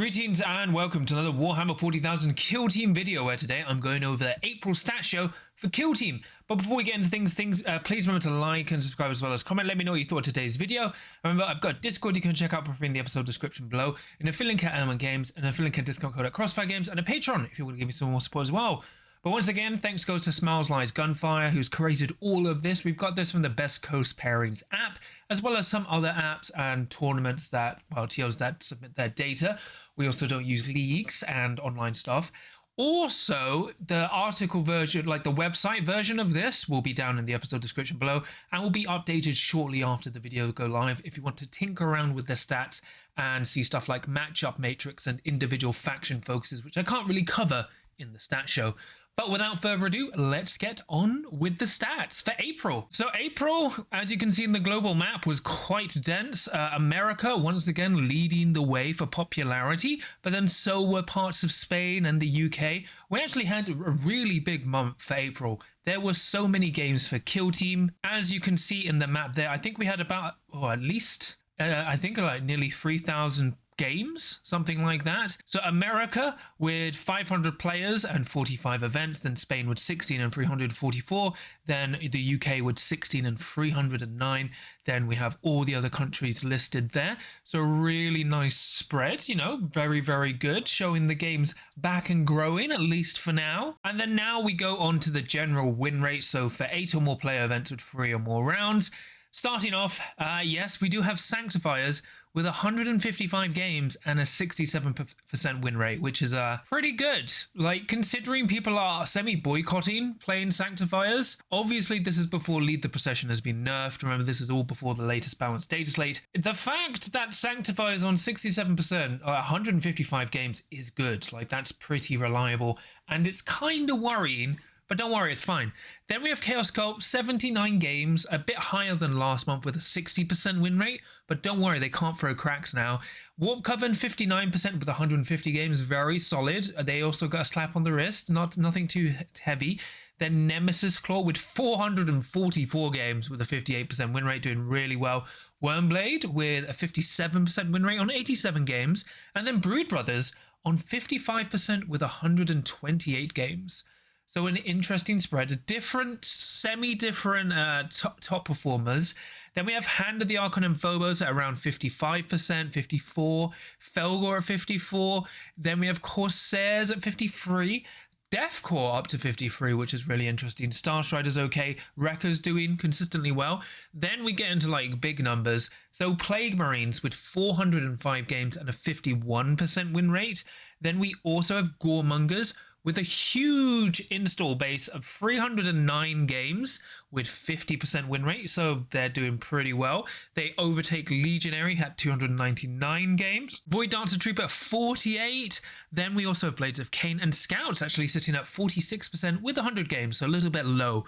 Greetings and welcome to another Warhammer 40,000 Kill Team video, where today I'm going over the April stat show for Kill Team. But before we get into things, please remember to like and subscribe as well as comment. Let me know what you thought of today's video. Remember, I've got Discord you can check out for free in the episode description below, an affiliate link at Element Games, an affiliate link at discount code at Crossfire Games, and a Patreon if you want to give me some more support as well. But once again, thanks goes to Smiles Lies Gunfire, who's created all of this. We've got this from the Best Coast Pairings app, as well as some other apps and tournaments that, well, TOs that submit their data. We also don't use leagues and online stuff. Also, the article version, like the website version of this, will be down in the episode description below and will be updated shortly after the video go live if you want to tinker around with the stats and see stuff like matchup matrix and individual faction focuses, which I can't really cover in the stat show. But without further ado, let's get on with the stats for April. So April, as you can see in the global map, was quite dense. America, once again, leading the way for popularity, but then so were parts of Spain and the UK. We actually had a really big month for April. There were so many games for Kill Team. As you can see in the map there, I think we had about, at least, I think like nearly 3,000 games, something like that. So America with 500 players and 45 events, then Spain with 16 and 344, then the UK with 16 and 309, then we have all the other countries listed there. So a really nice spread, you know, very, very good, showing the games back and growing, at least for now. And then now we go on to the general win rate. So for 8 or more player events with 3 or more rounds, starting off, yes, we do have Sanctifiers with 155 games and a 67% win rate, which is pretty good. Like, considering people are semi-boycotting playing Sanctifiers, obviously this is before Lead the Procession has been nerfed. Remember, this is all before the latest Balance Dataslate. The fact that Sanctifiers on 67% or 155 games is good. Like, that's pretty reliable, and it's kind of worrying. But don't worry, it's fine. Then we have Chaos Cult, 79 games, a bit higher than last month with a 60% win rate. But don't worry, they can't throw cracks now. Warp Coven, 59% with 150 games, very solid. They also got a slap on the wrist, nothing too heavy. Then Nemesis Claw with 444 games with a 58% win rate, doing really well. Wormblade with a 57% win rate on 87 games. And then Brood Brothers on 55% with 128 games. So an interesting spread, different, semi-different top performers. Then we have Hand of the Archon and Phobos at around 55%, 54, Felgor at 54. Then we have Corsairs at 53, Deathcore up to 53, which is really interesting. Starstrider's okay, Wrecker's doing consistently well. Then we get into like big numbers. So Plague Marines with 405 games and a 51% win rate. Then we also have Goremongers with a huge install base of 309 games with 50% win rate, so they're doing pretty well. They overtake Legionary at 299 games. Void Dancer Trooper 48. Then we also have Blades of Cain and Scouts actually sitting at 46% with 100 games, so a little bit low.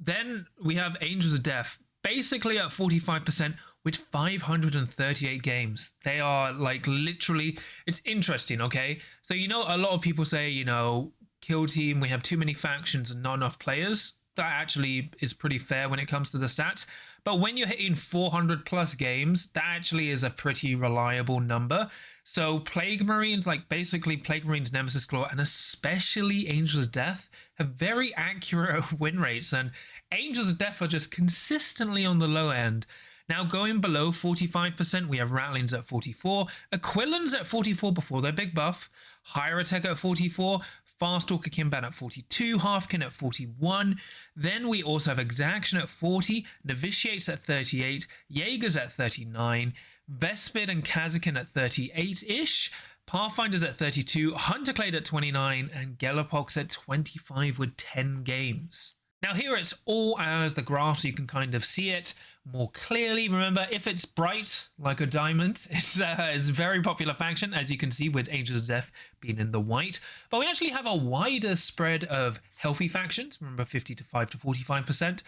Then we have Angels of Death basically at 45% with 538 games. They are like literally, it's interesting, okay? So, you know, a lot of people say, you know, Kill Team, we have too many factions and not enough players. That actually is pretty fair when it comes to the stats. But when you're hitting 400 plus games, that actually is a pretty reliable number. So Plague Marines, like basically Plague Marines, Nemesis Claw, and especially Angels of Death have very accurate win rates. And Angels of Death are just consistently on the low end. Now going below 45%, we have Rattlings at 44, Aquilans at 44 before their big buff, Hierotech at 44, Farstalker Kimban at 42, Halfkin at 41. Then we also have Exaction at 40, Novitiates at 38, Jaegers at 39, Vespid and Kazakin at 38-ish, Pathfinders at 32, Hunterclade at 29, and Gelapox at 25 with 10 games. Now here it's all as the graph, so you can kind of see it more clearly. Remember, if it's bright like a diamond, it's a very popular faction, as you can see with Angels of Death being in the white. But we actually have a wider spread of healthy factions. Remember, 55 to 45%.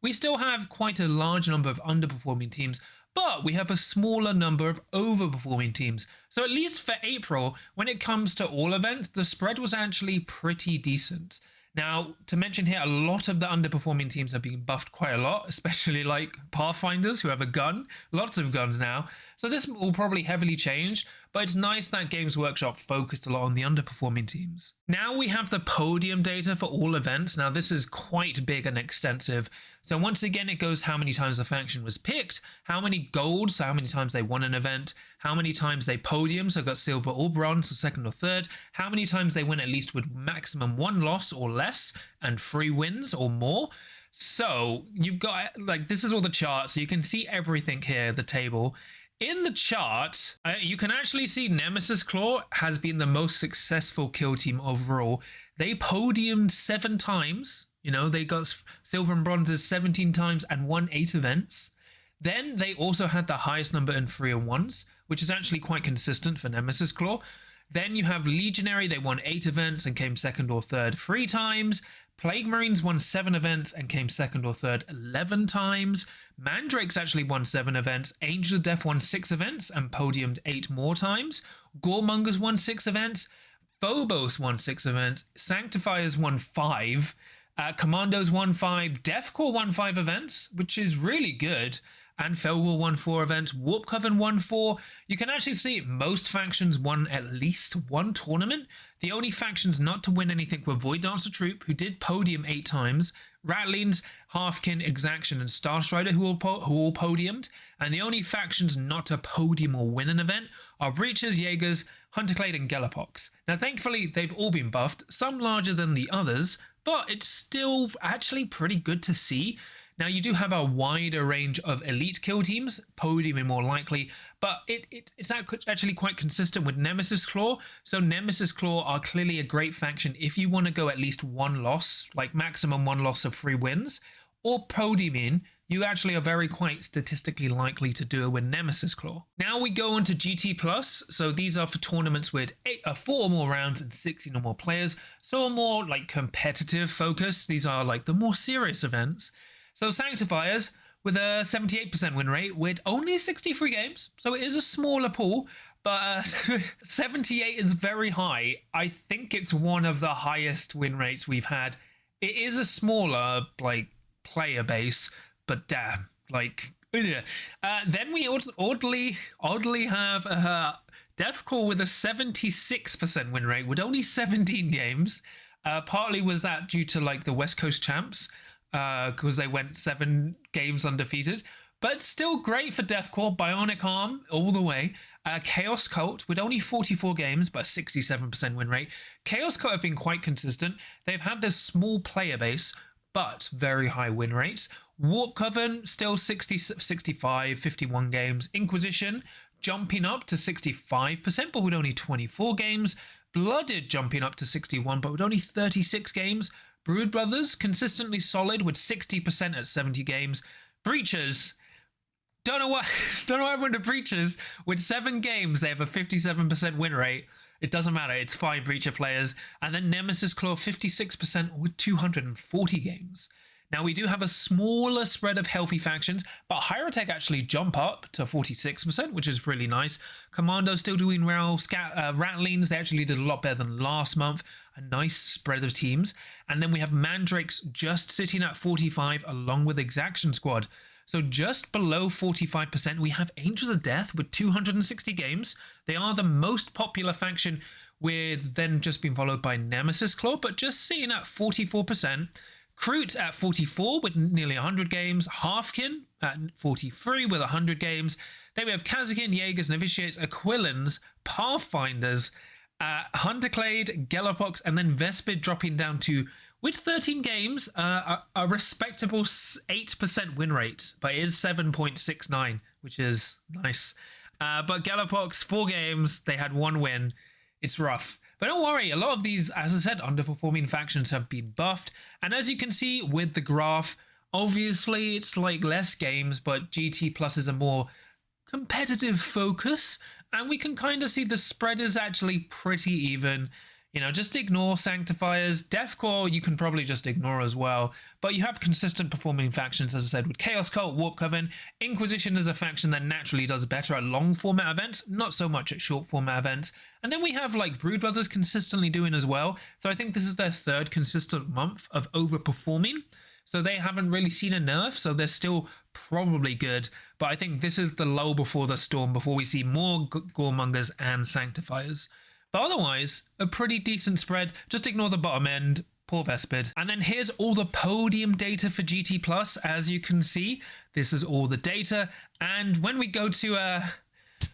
We still have quite a large number of underperforming teams, but we have a smaller number of overperforming teams. So at least for April, when it comes to all events, the spread was actually pretty decent. Now, to mention here, a lot of the underperforming teams are being buffed quite a lot, especially like Pathfinders who have a gun, lots of guns now. So this will probably heavily change, but it's nice that Games Workshop focused a lot on the underperforming teams. Now we have the podium data for all events. Now this is quite big and extensive. So once again, it goes how many times a faction was picked, how many golds, so how many times they won an event, how many times they podium, so got silver or bronze, so second or third, how many times they win at least with maximum 1 loss or less, and 3 wins or more. So you've got, like, this is all the charts, so you can see everything here, the table. In the chart, you can actually see Nemesis Claw has been the most successful kill team overall. They podiumed 7 times. You know, they got silver and bronzes 17 times and won 8 events. Then they also had the highest number in 3 and 1s, which is actually quite consistent for Nemesis Claw. Then you have Legionary, they won 8 events and came second or third 3 times. Plague Marines won 7 events and came second or third 11 times. Mandrakes actually won 7 events. Angels of Death won 6 events and podiumed 8 more times. Goremongers won 6 events. Phobos won 6 events. Sanctifiers won 5. Commandos won 5, Deathcore won 5 events, which is really good, and Felwar won 4 events, Warp Coven won 4. You can actually see most factions won at least 1 tournament. The only factions not to win anything were Void Dancer Troop, who did podium 8 times, Ratlings, Halfkin, Exaction, and Starstrider, who all podiumed, and the only factions not to podium or win an event are Breachers, Jaegers, Hunterclade, and Galapox. Now thankfully they've all been buffed, some larger than the others, but it's still actually pretty good to see. Now, you do have a wider range of elite kill teams, podiuming more likely, but it's actually quite consistent with Nemesis Claw. So Nemesis Claw are clearly a great faction if you want to go at least 1 loss, like maximum 1 loss of 3 wins, or podiuming. You actually are very quite statistically likely to do it with Nemesis Claw. Now we go on to GT Plus. So these are for tournaments with 4 or more rounds and 16 or more players. So a more like competitive focus. These are like the more serious events. So Sanctifiers with a 78% win rate with only 63 games. So it is a smaller pool, but 78 is very high. I think it's one of the highest win rates we've had. It is a smaller like player base, but damn, like, yeah. Then we oddly have Deathcore with a 76% win rate with only 17 games. Partly was that due to like the West Coast champs, because they went 7 games undefeated, but still great for Deathcore. Bionic Arm all the way. Chaos Cult with only 44 games but 67% win rate. Chaos Cult have been quite consistent. They've had this small player base but very high win rates. Warp Coven still 60, 65, 51 games. Inquisition jumping up to 65% but with only 24 games. Blooded jumping up to 61 but with only 36 games. Brood Brothers consistently solid with 60% at 70 games. Breachers, don't know what happened to Breachers. With 7 games, they have a 57% win rate. It doesn't matter. It's 5 Breacher players. And then Nemesis Claw, 56% with 240 games. Now, we do have a smaller spread of healthy factions, but Hierotech actually jump up to 46%, which is really nice. Commando still doing well. Ratlings, they actually did a lot better than last month. A nice spread of teams. And then we have Mandrakes just sitting at 45 along with Exaction Squad. So just below 45%, we have Angels of Death with 260 games. They are the most popular faction, with then just being followed by Nemesis Claw, but just sitting at 44%. Kroot at 44 with nearly 100 games. Halfkin at 43 with 100 games. Then we have Kazakin, Jaegers, Novitiates, Aquilans, Pathfinders, Hunterclade, Galapox, and then Vespid dropping down to, with 13 games, a respectable 8% win rate, but it is 7.69, which is nice. But Galapox, 4 games, they had 1 win. It's rough. But don't worry, a lot of these, as I said, underperforming factions have been buffed. And as you can see with the graph, obviously it's like less games, but GT Plus is a more competitive focus. And we can kind of see the spread is actually pretty even. You know, just ignore Sanctifiers. Deathcore, you can probably just ignore as well. But you have consistent performing factions, as I said, with Chaos Cult, Warp Coven. Inquisition is a faction that naturally does better at long format events, not so much at short format events. And then we have like Brood Brothers consistently doing as well. So I think this is their 3rd consistent month of overperforming. so they haven't really seen a nerf, so they're still probably good. But I think this is the lull before the storm, before we see more Goremongers and Sanctifiers. But otherwise, a pretty decent spread. Just ignore the bottom end. Poor Vespid. And then here's all the podium data for GT Plus. As you can see, this is all the data. And when we go to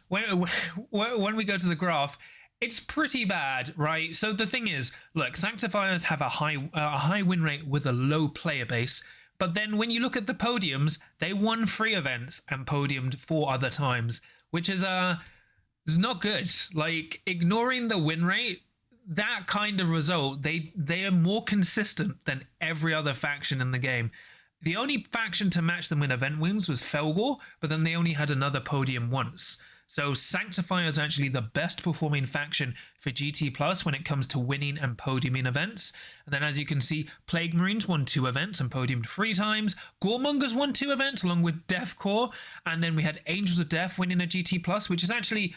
when we go to the graph, it's pretty bad, right? So the thing is, look, Sanctifiers have a high win rate with a low player base. But then when you look at the podiums, they won 3 events and podiumed 4 other times, which is not good. Like, ignoring the win rate, that kind of result, they are more consistent than every other faction in the game. The only faction to match them in event wins was Felgor, but then they only had another podium once. So Sanctifier is actually the best performing faction for GT Plus when it comes to winning and podiuming events. And then as you can see, Plague Marines won 2 events and podiumed 3 times. Goremongers won 2 events along with Death Corps. And then we had Angels of Death winning a GT Plus, which is actually,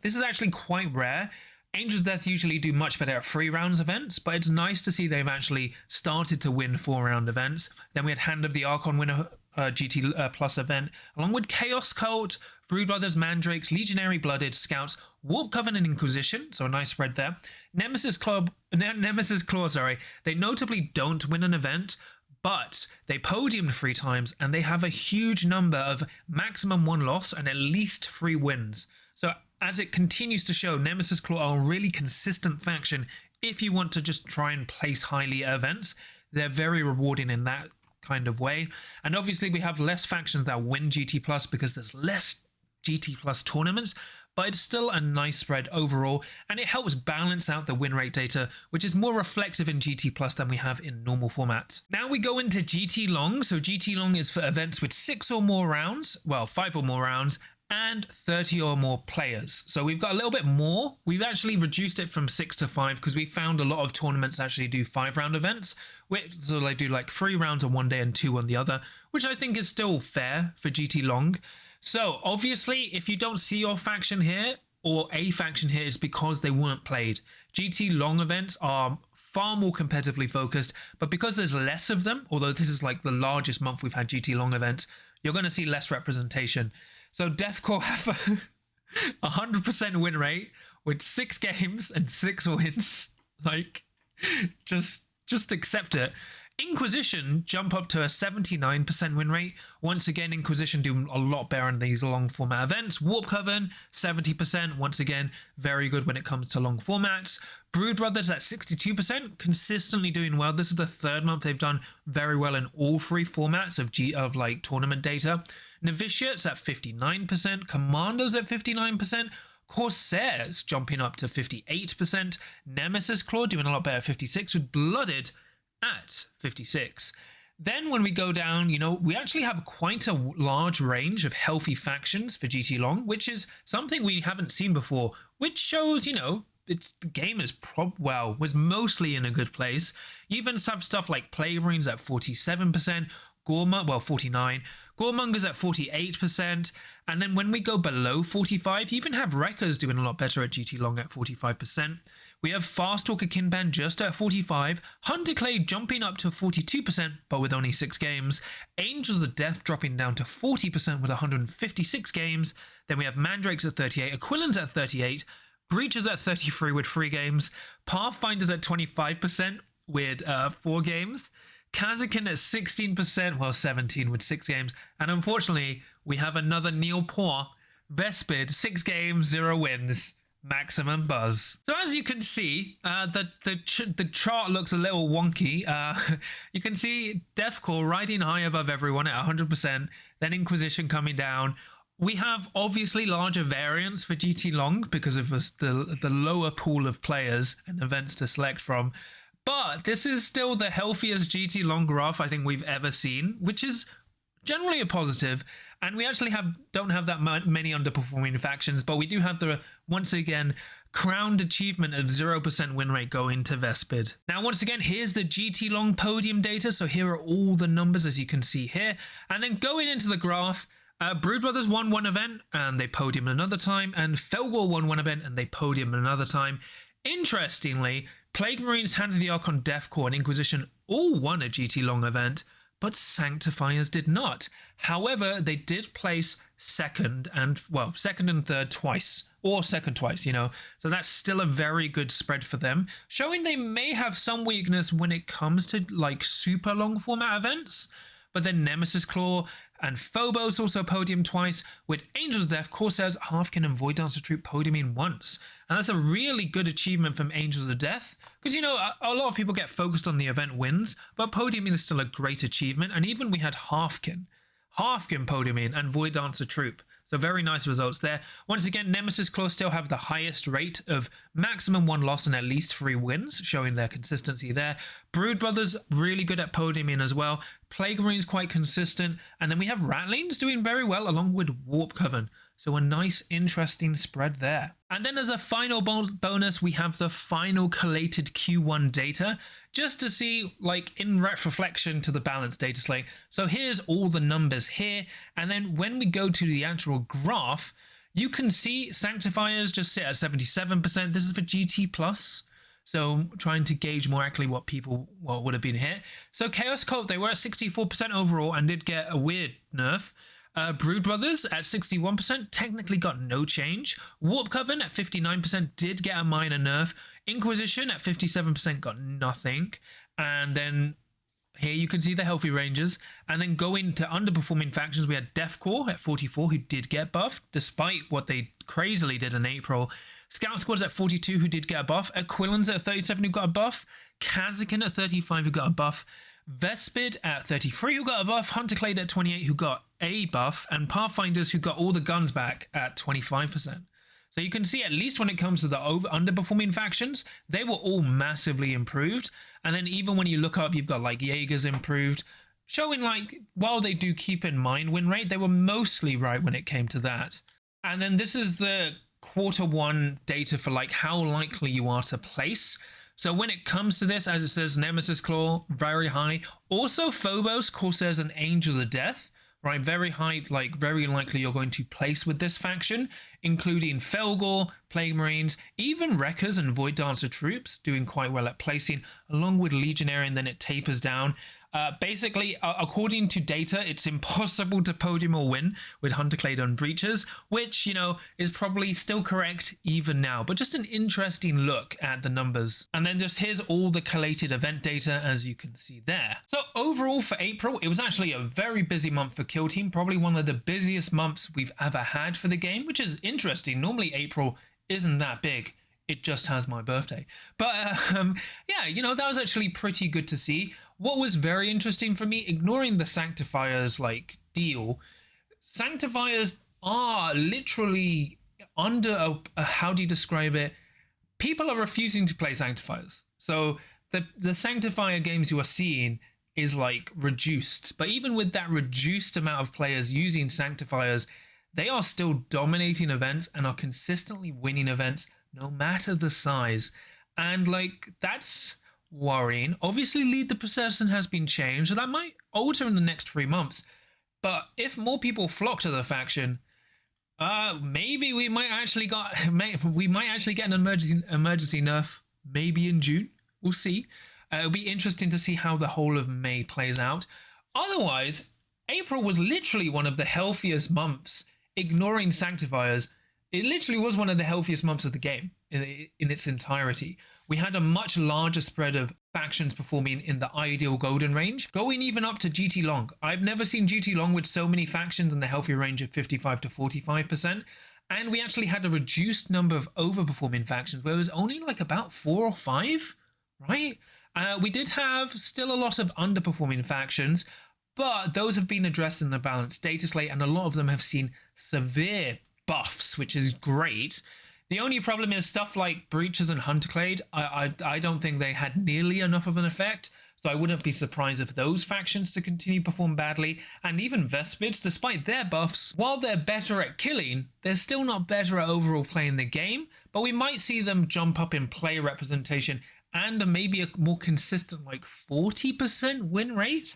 this is actually quite rare. Angels of Death usually do much better at 3 rounds events, but it's nice to see they've actually started to win 4-round events. Then we had Hand of the Archon winner GT Plus event, along with Chaos Cult, Brood Brothers, Mandrakes, Legionary Blooded, Scouts, Warp Covenant, Inquisition, so a nice spread there. Nemesis Claw, they notably don't win an event, but they podiumed 3 times, and they have a huge number of maximum 1 loss and at least 3 wins. So as it continues to show, Nemesis Claw are a really consistent faction if you want to just try and place highly at events. They're very rewarding in that kind of way. And obviously we have less factions that win GT Plus because there's less GT Plus tournaments, but it's still a nice spread overall, and it helps balance out the win rate data, which is more reflective in GT Plus than we have in normal format. Now we go into GT Long. So GT Long is for events with 6 or more rounds, well, 5 or more rounds, and 30 or more players. So we've got a little bit more. We've actually reduced it from 6 to 5 because we found a lot of tournaments actually do 5-round events. So they do like 3 rounds on one day and 2 on the other, which I think is still fair for GT Long. So obviously, if you don't see your faction here or a faction here, it's because they weren't played. GT Long events are far more competitively focused, but because there's less of them, although this is like the largest month we've had GT Long events, you're going to see less representation. So Death Corps have a 100% win rate with 6 games and 6 wins. Like, just accept it. Inquisition jump up to a 79% win rate. Once again, Inquisition do a lot better in these long format events. Warp Coven, 70%. Once again, very good when it comes to long formats. Brood Brothers at 62%, consistently doing well. This is the 3rd month they've done very well in all 3 formats of like tournament data. Novitiates at 59%, Commandos at 59%, Corsairs jumping up to 58%, Nemesis Claw doing a lot better at 56%, with Blooded at 56%. Then when we go down, we actually have quite a large range of healthy factions for GT Long, which is something we haven't seen before, which shows, the game is was mostly in a good place. You even have stuff like Plague Marines at 47%, 49%, Goremongers at 48%, and then when we go below 45, you even have Wreckers doing a lot better at GT Long at 45%. We have Fast Talker Kinban just at 45%, Hunterclade jumping up to 42%, but with only 6 games, Angels of Death dropping down to 40% with 156 games, then we have Mandrakes at 38%, Aquilans at 38%, Breachers at 33% with 3 games, Pathfinders at 25% with 4 games, Kazakin at 16%, well 17 with 6 games, and unfortunately we have another Neil Poor, Vespid, 6 games, 0 wins, maximum buzz. So as you can see, the chart looks a little wonky. You can see Death Corps riding high above everyone at 100%, then Inquisition coming down. We have obviously larger variance for GT Long because of the lower pool of players and events to select from. But this is still the healthiest GT Long graph I think we've ever seen, which is generally a positive. And we actually don't have that many underperforming factions, but we do have the, once again, crowned achievement of 0% win rate going to Vespid. Now, once again, here's the GT Long podium data. So here are all the numbers, as you can see here. And then going into the graph, Brood Brothers won 1 event and they podiumed another time, and Felgor won 1 event and they podiumed another time. Interestingly, Plague Marines, Hand of the Archon, Deathcore, and Inquisition all won a GT Long event, but Sanctifiers did not. However, they did place second and third twice, or second twice, you know. So that's still a very good spread for them, showing they may have some weakness when it comes to like super long format events. But then Nemesis Claw and Phobos also podium twice, with Angels of Death, Corsairs, Halfkin, and Void Dancer Troop podiuming once. And that's a really good achievement from Angels of Death, because, you know, a lot of people get focused on the event wins, but podiuming is still a great achievement. And even we had Halfkin podiuming, and Void Dancer Troop. So very nice results there. Once again, Nemesis Claw still have the highest rate of maximum 1 loss and at least 3 wins, showing their consistency there. Brood Brothers, really good at podiuming as well. Plague Marines, quite consistent. And then we have Ratlings doing very well, along with Warp Coven. So a nice, interesting spread there. And then as a final bonus, we have the final collated Q1 data, just to see, like, in reflection to the Balance Dataslate. So here's all the numbers here. And then when we go to the actual graph, you can see Sanctifiers just sit at 77%. This is for GT+. So trying to gauge more accurately what people would have been here. So Chaos Cult, they were at 64% overall and did get a weird nerf. Brood Brothers at 61% technically got no change. Warp Coven at 59% did get a minor nerf. Inquisition at 57% got nothing. And then here you can see the healthy ranges. And then going to underperforming factions, we had Deathcore at 44, who did get buffed, despite what they crazily did in April. Scout Squad's at 42, who did get a buff. Aquilans at 37, who got a buff. Kazakin at 35, who got a buff. Vespid at 33, who got a buff. Hunterclade at 28, who got a buff. And Pathfinders, who got all the guns back at 25%. So you can see, at least when it comes to the underperforming factions, they were all massively improved. And then even when you look up, you've got like Jaegers improved, showing like, while they do keep in mind win rate, they were mostly right when it came to that. And then this is the Q1 data for like how likely you are to place. So when it comes to this, as it says, Nemesis Claw, very high. Also Phobos, Corsairs, and Angels of Death, right? Very high, like very likely you're going to place with this faction, including Felgor, Plague Marines, even Wreckers and Void Dancer Troops doing quite well at placing, along with Legionary, and then it tapers down. Basically, according to data, it's impossible to podium or win with Hunterclade on Breaches, which, you know, is probably still correct even now, but just an interesting look at the numbers. And then just here's all the collated event data, as you can see there. So overall for April, it was actually a very busy month for Kill Team, probably one of the busiest months we've ever had for the game, which is interesting. Normally April isn't that big. It just has my birthday. But yeah, you know, that was actually pretty good to see. What was very interesting for me, ignoring the Sanctifiers like deal, Sanctifiers are literally under a how do you describe it? People are refusing to play Sanctifiers. So the Sanctifier games you are seeing is like reduced. But even with that reduced amount of players using Sanctifiers, they are still dominating events and are consistently winning events, no matter the size. And like, that's worrying. Obviously, Lead the Procession has been changed, so that might alter in the next 3 months. But if more people flock to the faction, maybe we might actually get an emergency nerf, maybe in June. We'll see. It'll be interesting to see how the whole of May plays out. Otherwise, April was literally one of the healthiest months, ignoring Sanctifiers. It literally was one of the healthiest months of the game in its entirety. We had a much larger spread of factions performing in the ideal golden range, going even up to GT Long. I've never seen GT Long with so many factions in the healthy range of 55 to 45%. And we actually had a reduced number of overperforming factions where it was only like about 4 or 5, right? We did have still a lot of underperforming factions, but those have been addressed in the Balance Dataslate, and a lot of them have seen severe buffs, which is great. The only problem is stuff like Breaches and Hunterclade. I don't think they had nearly enough of an effect, so I wouldn't be surprised if those factions to continue to perform badly. And even Vespids, despite their buffs, while they're better at killing, they're still not better at overall playing the game, but we might see them jump up in player representation and maybe a more consistent like 40% win rate.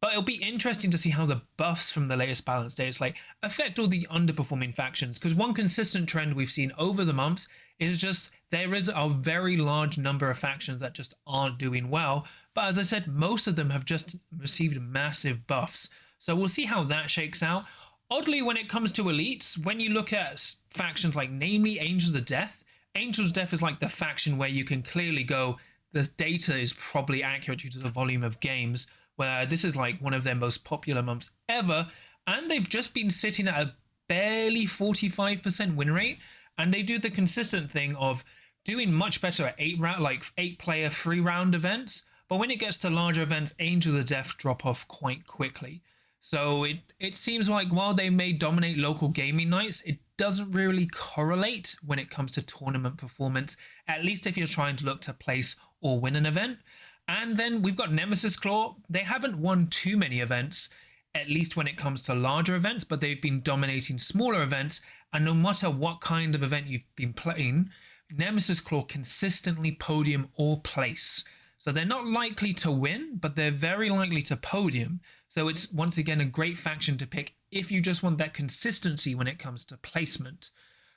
But it'll be interesting to see how the buffs from the latest Balance Dataslate affect all the underperforming factions, because one consistent trend we've seen over the months is just there is a very large number of factions that just aren't doing well. But as I said, most of them have just received massive buffs. So we'll see how that shakes out. Oddly, when it comes to elites, when you look at factions like namely Angels of Death, Angels of Death is like the faction where you can clearly go, the data is probably accurate due to the volume of games, where this is like one of their most popular months ever, and they've just been sitting at a barely 45% win rate, and they do the consistent thing of doing much better at 8-player 3-round events, but when it gets to larger events, Angels of Death drop off quite quickly. So it seems like while they may dominate local gaming nights, it doesn't really correlate when it comes to tournament performance, at least if you're trying to look to place or win an event. And then we've got Nemesis Claw. They haven't won too many events, at least when it comes to larger events, but they've been dominating smaller events. And no matter what kind of event you've been playing, Nemesis Claw consistently podium or place. So they're not likely to win, but they're very likely to podium. So it's once again a great faction to pick if you just want that consistency when it comes to placement.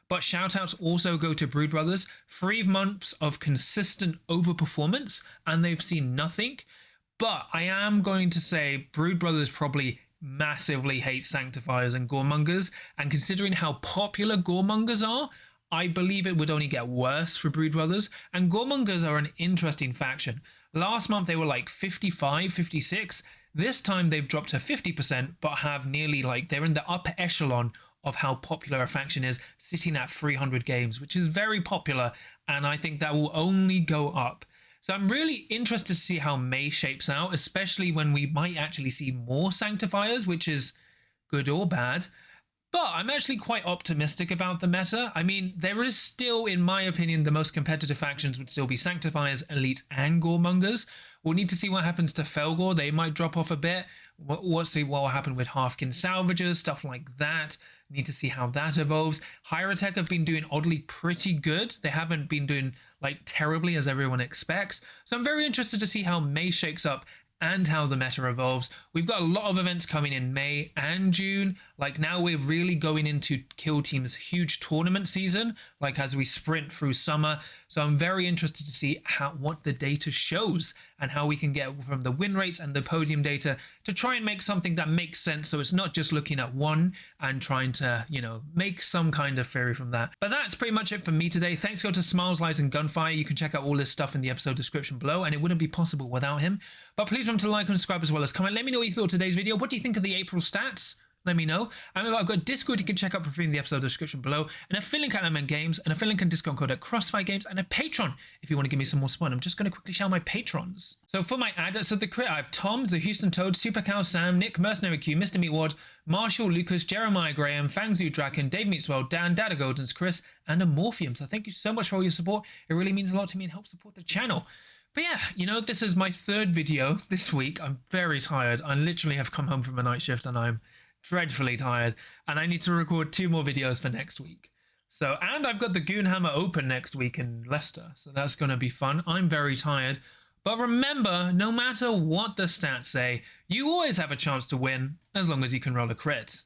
But shoutouts also go to Brood Brothers. 3 months of consistent overperformance, and they've seen nothing. But I am going to say Brood Brothers probably massively hate Sanctifiers and Goremongers. And considering how popular Goremongers are, I believe it would only get worse for Brood Brothers. And Goremongers are an interesting faction. Last month they were like 55, 56. This time they've dropped to 50%, but have nearly they're in the upper echelon of how popular a faction is, sitting at 300 games, which is very popular, and I think that will only go up. So I'm really interested to see how May shapes out, especially when we might actually see more Sanctifiers, which is good or bad. But I'm actually quite optimistic about the meta. I mean, there is still, in my opinion, the most competitive factions would still be Sanctifiers, Elites, and Goremongers. We'll need to see what happens to Felgor. They might drop off a bit. We'll see what will happen with Halfkin Salvagers, stuff like that. Need to see how that evolves. Hierotech have been doing oddly pretty good. They haven't been doing terribly as everyone expects. So I'm very interested to see how May shakes up and how the meta evolves. We've got a lot of events coming in May and June. Now we're really going into Kill Team's huge tournament season, as we sprint through summer. So I'm very interested to see what the data shows and how we can get from the win rates and the podium data to try and make something that makes sense. So it's not just looking at one and trying to, make some kind of theory from that. But that's pretty much it for me today. Thanks go to Smiles, Lies, and Gunfire. You can check out all this stuff in the episode description below, and it wouldn't be possible without him. But please remember to like and subscribe as well as comment. Let me know what you thought of today's video. What do you think of the April stats? Let me know. And I've got Discord you can check out for free in the episode description below, and a affiliate link at MN Games, and a affiliate link and discount code at Crossfire Games, and a Patreon if you want to give me some more support. I'm just going to quickly shout my patrons. So for my adults of the crit, I have Tom, the Houston Toad, Super Cow Sam, Nick, Mercenary Q, Mr. Meatwad, Marshall, Lucas, Jeremiah Graham, Fangzu Draken, Dave Meatswell, Dan, Dada Goldens, Chris, and a Morpheum. So thank you so much for all your support. It really means a lot to me and helps support the channel. But yeah, this is my 3rd video this week. I'm very tired. I literally have come home from a night shift and I'm dreadfully tired. And I need to record 2 more videos for next week. So, and I've got the Goonhammer Open next week in Leicester. So that's going to be fun. I'm very tired. But remember, no matter what the stats say, you always have a chance to win as long as you can roll a crit.